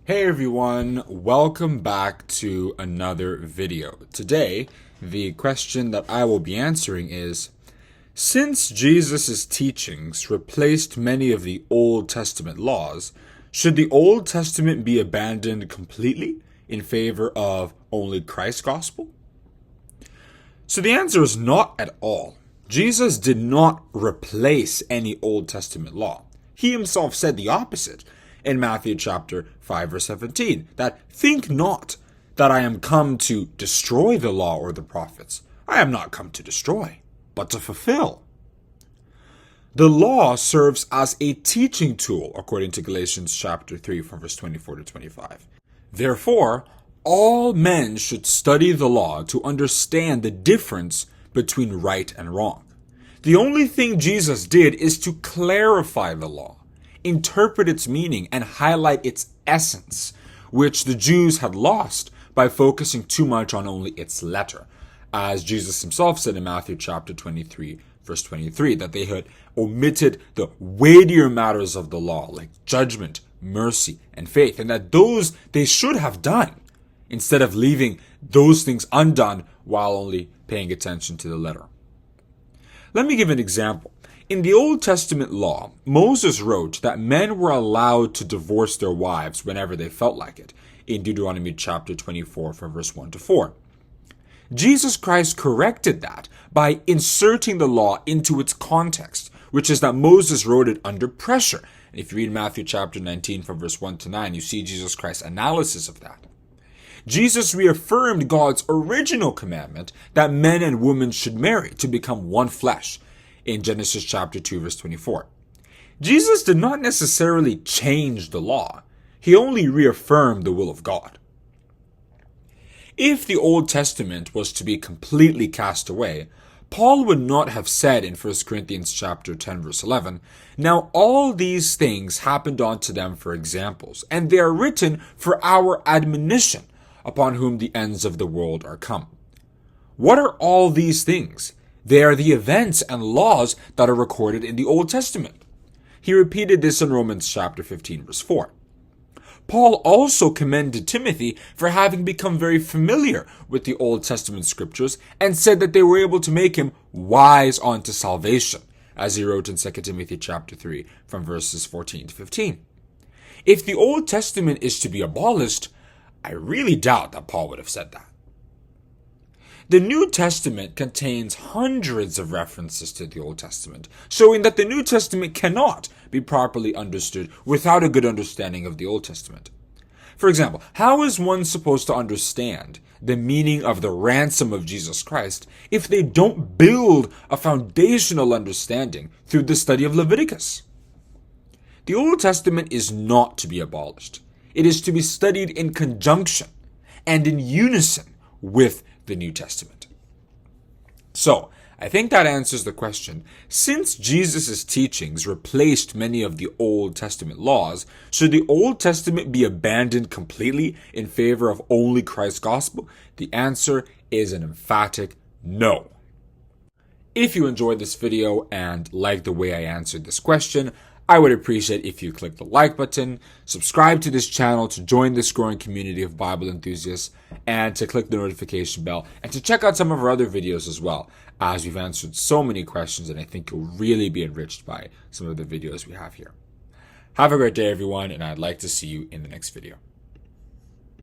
Hey everyone, welcome back to another video. Today, the question that I will be answering is, since Jesus' teachings replaced many of the Old Testament laws, should the Old Testament be abandoned completely in favor of only Christ's gospel? So the answer is not at all. Jesus did not replace any Old Testament law. He himself said the opposite in Matthew chapter 5 verse 17, that think not that I am come to destroy the law or the prophets. I am not come to destroy, but to fulfill. The law serves as a teaching tool, according to Galatians chapter 3 from verse 24 to 25. Therefore, all men should study the law to understand the difference between right and wrong. The only thing Jesus did is to clarify the law, interpret its meaning, and highlight its essence, which the Jews had lost by focusing too much on only its letter. As Jesus himself said in Matthew chapter 23, verse 23, that they had omitted the weightier matters of the law, like judgment, mercy, and faith, and that those they should have done, instead of leaving those things undone while only paying attention to the letter. Let me give an example. In the Old Testament law, Moses wrote that men were allowed to divorce their wives whenever they felt like it, in Deuteronomy chapter 24 from verse 1 to 4. Jesus Christ corrected that by inserting the law into its context, which is that Moses wrote it under pressure. And if you read Matthew chapter 19 from verse 1 to 9, you see Jesus Christ's analysis of that. Jesus reaffirmed God's original commandment that men and women should marry to become one flesh in Genesis chapter 2 verse 24. Jesus did not necessarily change the law. He only reaffirmed the will of God. If the Old Testament was to be completely cast away, Paul would not have said in 1 Corinthians chapter 10 verse 11, "Now all these things happened unto them for examples, and they are written for our admonition, upon whom the ends of the world are come." What are all these things? They are the events and laws that are recorded in the Old Testament. He repeated this in Romans chapter 15 verse 4. Paul also commended Timothy for having become very familiar with the Old Testament scriptures and said that they were able to make him wise unto salvation, as he wrote in 2 Timothy chapter 3 from verses 14 to 15. If the Old Testament is to be abolished, I really doubt that Paul would have said that. The New Testament contains hundreds of references to the Old Testament, showing that the New Testament cannot be properly understood without a good understanding of the Old Testament. For example, how is one supposed to understand the meaning of the ransom of Jesus Christ if they don't build a foundational understanding through the study of Leviticus? The Old Testament is not to be abolished. It is to be studied in conjunction and in unison with the New Testament. So, I think that answers the question. Since Jesus' teachings replaced many of the Old Testament laws, should the Old Testament be abandoned completely in favor of only Christ's gospel? The answer is an emphatic no. If you enjoyed this video and like the way I answered this question, I would appreciate if you click the like button, subscribe to this channel to join this growing community of Bible enthusiasts, and to click the notification bell, and to check out some of our other videos as well, as we've answered so many questions and I think you'll really be enriched by some of the videos we have here. Have a great day everyone, and I'd like to see you in the next video.